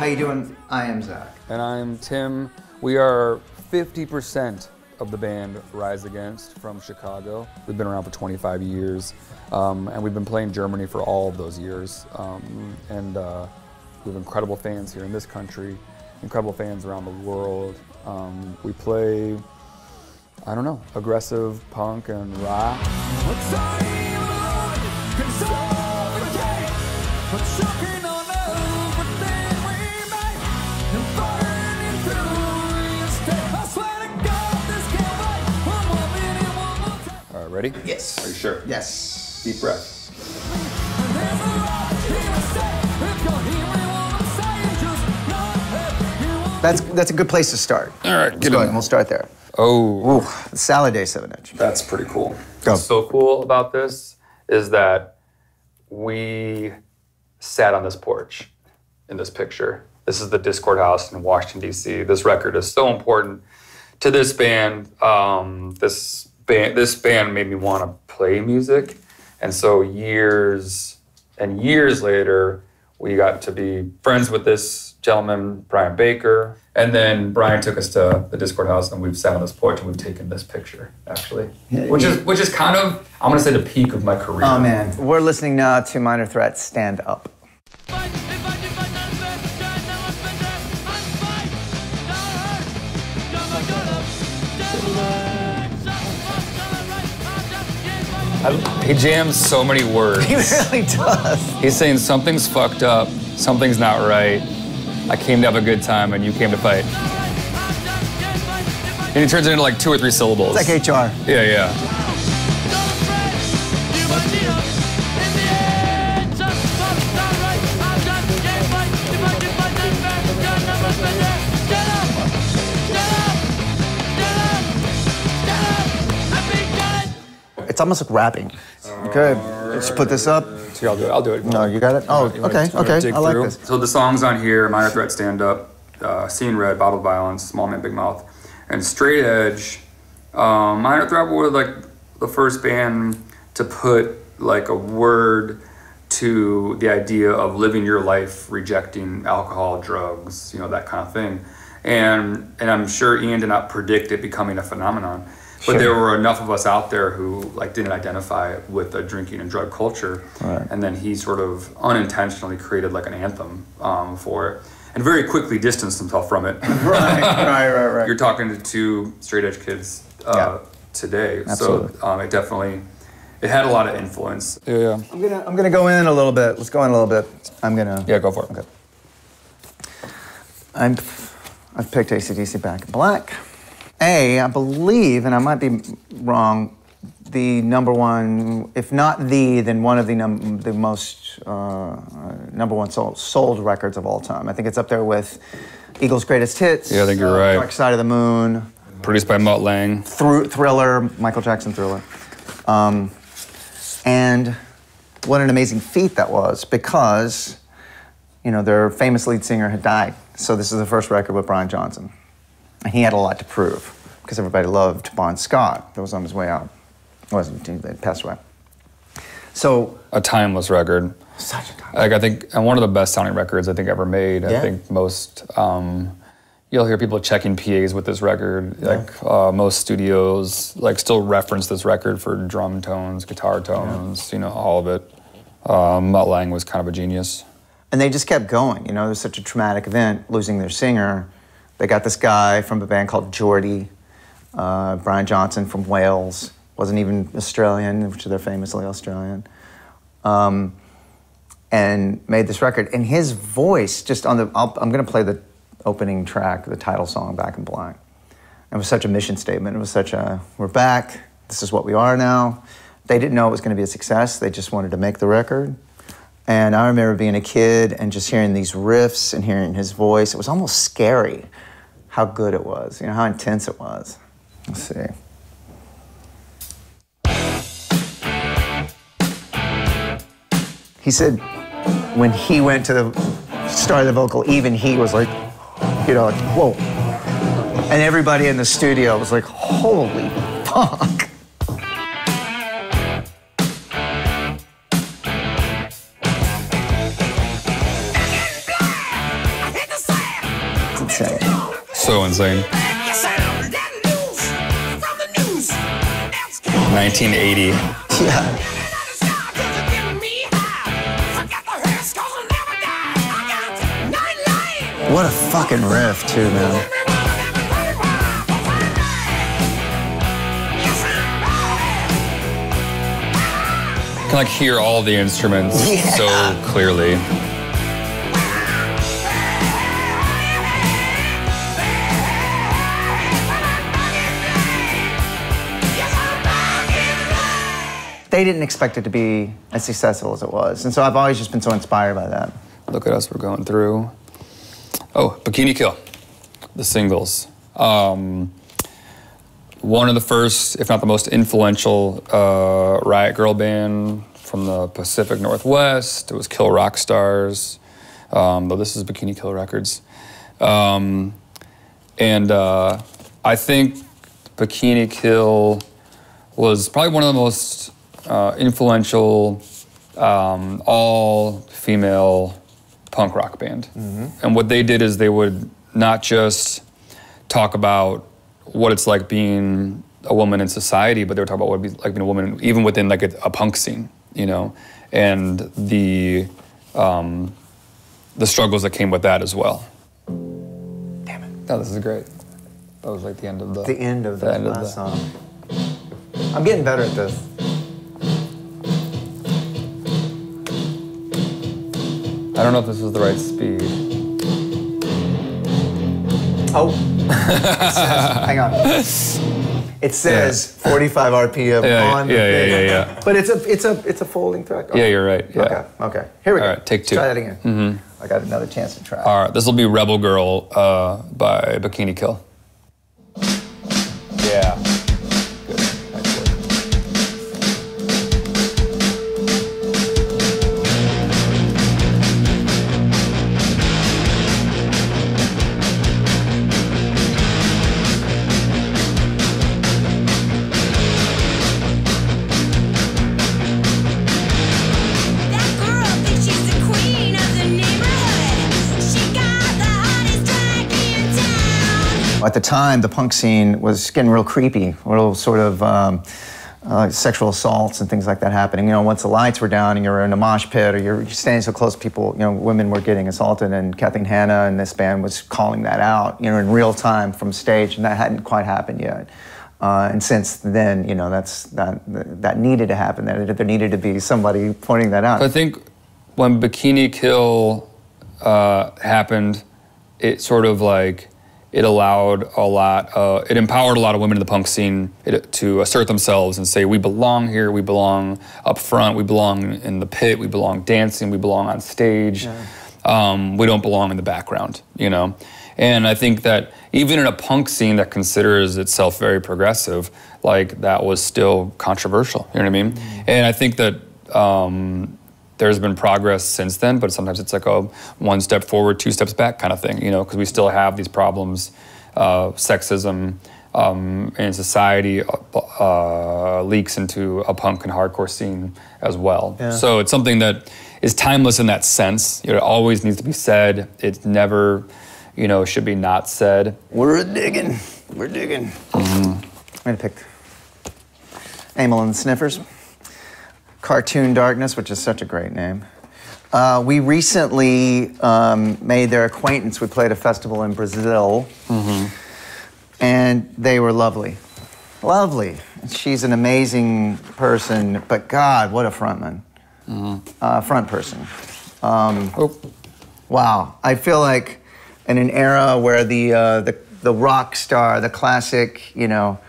How you doing? I am Zach. And I'm Tim. We are 50% of the band Rise Against from Chicago. We've been around for 25 years, and we've been playing Germany for all of those years. We have incredible fans here in this country, incredible fans around the world. We play, I don't know, aggressive punk and rock. All right, ready? Yes. Are you sure? Yes. Deep breath. That's a good place to start. All right, Let's go ahead and we'll start there. Oh. Ooh, the Salad Day 7-inch. That's pretty cool. Go. What's so cool about this is that we sat on this porch in this picture. This is the Discord House in Washington, D.C. This record is so important to this band. This band made me want to play music. And so years and years later, we got to be friends with this gentleman, Brian Baker. And then Brian took us to the Discord House and we've sat on this porch and we've taken this picture, actually. Which is kind of, I'm gonna say, the peak of my career. Oh man, we're listening now to Minor Threat's Stand Up. He jams so many words. He really does. He's saying something's fucked up, something's not right. I came to have a good time and you came to fight. And he turns it into like 2 or 3 syllables. It's like HR. Yeah, yeah. It's almost like rapping. Okay, let's put this up. So I'll do it. No, you got it? Oh, okay, I like this. So the songs on here, Minor Threat, Stand Up, Seeing Red, Bottle Violence, Small Man, Big Mouth, and Straight Edge. Minor Threat were like the first band to put like a word to the idea of living your life, rejecting alcohol, drugs, you know, that kind of thing. And I'm sure Ian did not predict it becoming a phenomenon. But there were enough of us out there who like didn't identify with the drinking and drug culture, right. And then he sort of unintentionally created like an anthem for it, and very quickly distanced himself from it. Right. You're talking to 2 straight edge kids today, Absolutely. So it had a lot of influence. Yeah. I'm gonna go in a little bit. Let's go in a little bit. Yeah, go for it. Okay. I've picked AC/DC Back in Black. I believe, and I might be wrong, the #1, if not then one of the most #1 sold records of all time. I think it's up there with Eagles' Greatest Hits. Yeah, I think you're right. Dark Side of the Moon. Produced by Mutt Lange. Thriller, Michael Jackson Thriller. And what an amazing feat that was, because, you know, their famous lead singer had died. So this is the first record with Brian Johnson. And he had a lot to prove, because everybody loved Bon Scott that was on his way out. He passed away. So a timeless record. Such a timeless. Like I think, and one of the best sounding records I think ever made. Yeah. I think most, you'll hear people checking PAs with this record. Like most studios like still reference this record for drum tones, guitar tones, you know, all of it. Mutt Lange was kind of a genius. And they just kept going. You know, it was such a traumatic event, losing their singer. They got this guy from a band called Geordie, Brian Johnson from Wales, wasn't even Australian, which they're famously Australian, and made this record. And his voice, just on the, I'm gonna play the opening track, the title song, Back in Black. It was such a mission statement. It was such a, we're back, this is what we are now. They didn't know it was gonna be a success, they just wanted to make the record. And I remember being a kid and just hearing these riffs and hearing his voice. It was almost scary how good it was, you know, how intense it was. Let's see. He said when he went to the start of the vocal, even he was like, you know, like, whoa. And everybody in the studio was like, holy fuck. I hit the So insane. 1980. Yeah. What a fucking riff, too, man. You can like hear all the instruments so clearly. They didn't expect it to be as successful as it was. And so I've always just been so inspired by that. Look at us, we're going through. Oh, Bikini Kill, the singles. One of the first, if not the most influential riot girl band from the Pacific Northwest. It was Kill Rock Stars, though this is Bikini Kill Records. I think Bikini Kill was probably one of the most influential all-female punk rock band. Mm-hmm. And what they did is they would not just talk about what it's like being a woman in society, but they would talk about what it'd be like being a woman even within like a punk scene, you know, and the struggles that came with that as well. Damn it. Oh, this is great. That was like the end of the... The end of the last song. I'm getting better at this. I don't know if this is the right speed. Oh. Hang on. It says 45 RPM on the thing. Yeah. But it's a folding track. Oh. Yeah, you're right. Yeah. Okay. Here we go. All right, take two. Try that again. Mm-hmm. I got another chance to try. All right, this will be Rebel Girl by Bikini Kill. Yeah. Good. Nice work. At the time, the punk scene was getting real creepy, real sort of sexual assaults and things like that happening. You know, once the lights were down and you're in a mosh pit or you're standing so close to people, you know, women were getting assaulted, and Kathleen Hanna and this band was calling that out, you know, in real time from stage, and that hadn't quite happened yet. And since then, you know, that needed to happen. There needed to be somebody pointing that out. I think when Bikini Kill happened, it sort of like, it allowed a lot, it empowered a lot of women in the punk scene to assert themselves and say, we belong here, we belong up front, we belong in the pit, we belong dancing, we belong on stage, we don't belong in the background, you know? And I think that even in a punk scene that considers itself very progressive, like that was still controversial, you know what I mean? Mm-hmm. And I think that there's been progress since then, but sometimes it's like a one step forward, two steps back kind of thing, you know, because we still have these problems, sexism in society leaks into a punk and hardcore scene as well. Yeah. So it's something that is timeless in that sense. You know, it always needs to be said. It never, you know, should be not said. We're digging. Mm-hmm. I'm gonna pick Amyl and the Sniffers. Cartoon Darkness, which is such a great name. We recently made their acquaintance. We played a festival in Brazil, and they were lovely. Lovely. She's an amazing person, but God, what a frontman. Front person. Wow. I feel like in an era where the rock star, the classic, you know,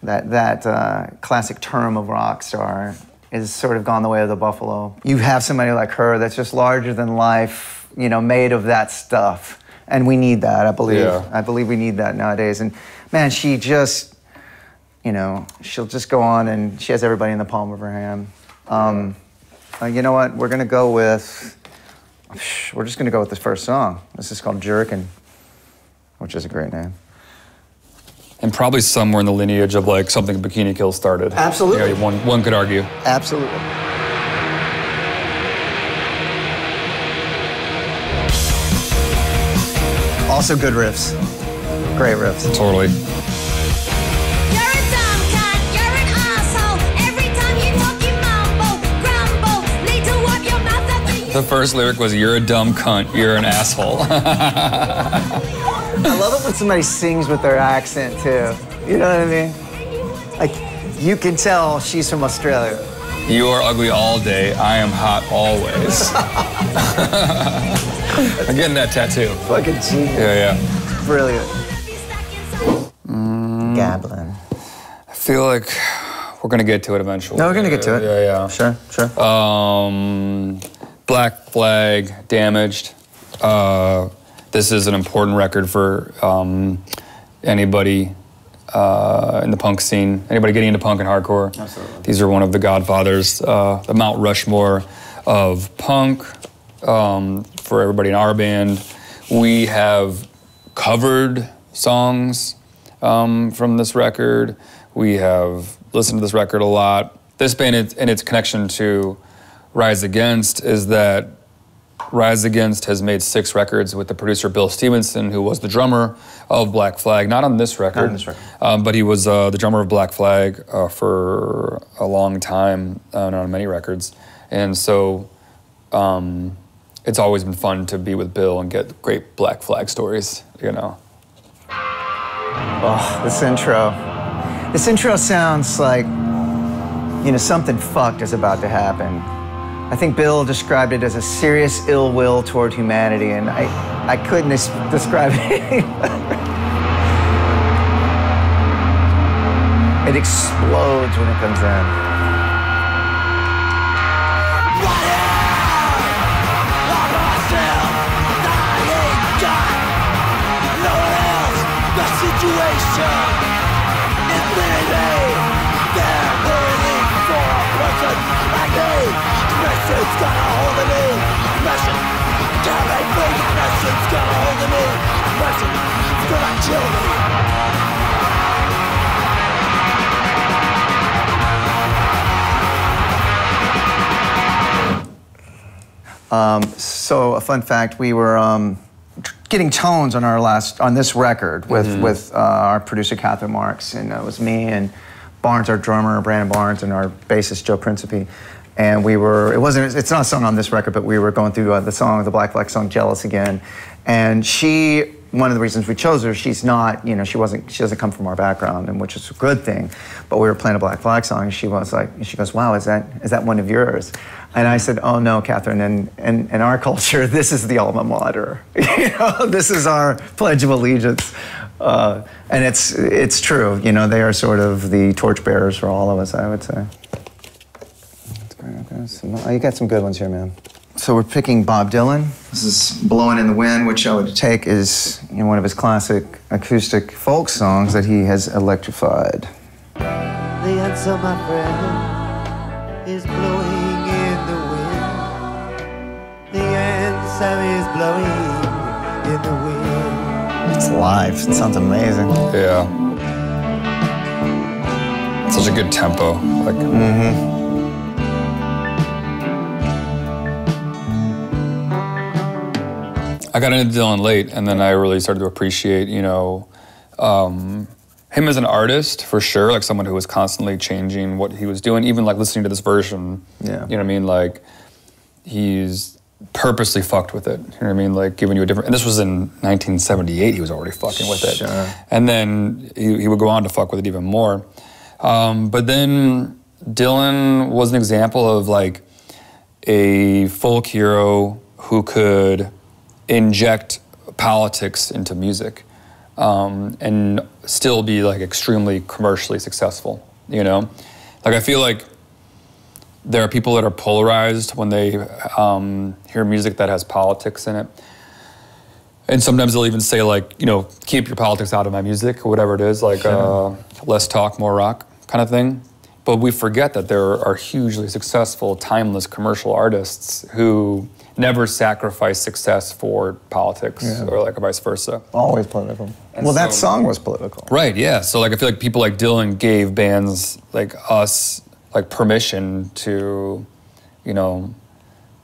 that classic term of rock star is sort of gone the way of the buffalo. You have somebody like her that's just larger than life, you know, made of that stuff. And we need that, I believe. Yeah. I believe we need that nowadays. And man, she just, you know, she'll just go on and she has everybody in the palm of her hand. You know what, we're just gonna go with this first song. This is called Jerkin, which is a great name. And probably somewhere in the lineage of like something Bikini Kill started. Absolutely. You know, one could argue. Absolutely. Also good riffs. Great riffs. Totally. The first lyric was, "You're a dumb cunt, you're an asshole." I love it when somebody sings with their accent too. You know what I mean? Like, you can tell she's from Australia. You are ugly all day, I am hot always. I'm getting that tattoo. Fucking genius. Yeah. Brilliant. Gablin. I feel like we're gonna get to it eventually. No, we're gonna get to it. Yeah. Sure. Black Flag, Damaged. This is an important record for anybody in the punk scene, anybody getting into punk and hardcore. Absolutely. These are one of the godfathers, the Mount Rushmore of punk. For everybody in our band, we have covered songs from this record. We have listened to this record a lot. This band and its connection to Rise Against is that Rise Against has made 6 records with the producer Bill Stevenson, who was the drummer of Black Flag. Not on this record. Not on this record. But he was the drummer of Black Flag for a long time on many records. And so it's always been fun to be with Bill and get great Black Flag stories, you know. Oh, this intro. This intro sounds like, you know, something fucked is about to happen. I think Bill described it as a serious ill will toward humanity, and I couldn't describe it any better. It explodes when it comes in. It's gonna hold me, passion. Can't make me, passion's gonna hold me, passion's gonna kill me. So a fun fact: we were getting tones on on this record with our producer Catherine Marks, and it was me and Barnes, our drummer, Brandon Barnes, and our bassist Joe Principe. And it's not a song on this record, but we were going through the Black Flag song, Jealous Again. And one of the reasons we chose her, she's not, you know, she doesn't come from our background, and which is a good thing. But we were playing a Black Flag song, and she goes, wow, is that one of yours? And I said, oh no, Catherine, in our culture, this is the alma mater. You know, this is our Pledge of Allegiance. And it's true, you know, they are sort of the torchbearers for all of us, I would say. You got some good ones here, man. So we're picking Bob Dylan. This is Blowing in the Wind, which I would take is, you know, one of his classic acoustic folk songs that he has electrified. The answer, my friend, is blowing in the wind. The answer is blowing in the wind. It's live. It sounds amazing. Yeah. Such a good tempo. Like. I got into Dylan late, and then I really started to appreciate, you know, him as an artist, for sure, like someone who was constantly changing what he was doing, even like listening to this version, yeah. You know what I mean? Like, he's purposely fucked with it, you know what I mean? Like, giving you a different, and this was in 1978, he was already fucking with it. Sure. And then he would go on to fuck with it even more. But then Dylan was an example of like a folk hero who could inject politics into music and still be like extremely commercially successful, you know? Like, I feel like there are people that are polarized when they hear music that has politics in it. And sometimes they'll even say like, you know, keep your politics out of my music or whatever it is, like less talk, more rock kind of thing. But we forget that there are hugely successful, timeless commercial artists who never sacrifice success for politics, or like vice versa. Always political. And well, that song was political. Right, yeah. So like I feel like people like Dylan gave bands like us like permission to, you know,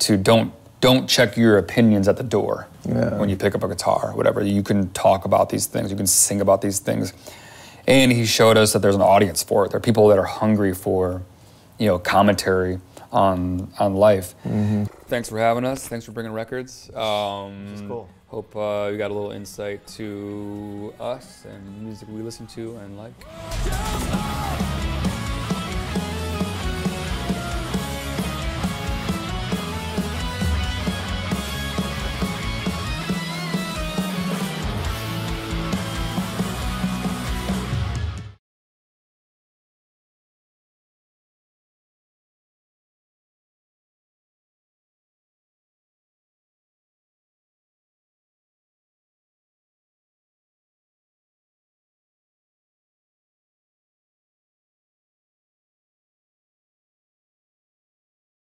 to don't don't check your opinions at the door Yeah. when you pick up a guitar or whatever. You can talk about these things, you can sing about these things. And he showed us that there's an audience for it. There are people that are hungry for, you know, commentary on life. Mm-hmm. Thanks for having us. Thanks for bringing records. Cool. Hope you got a little insight to us and music we listen to and like.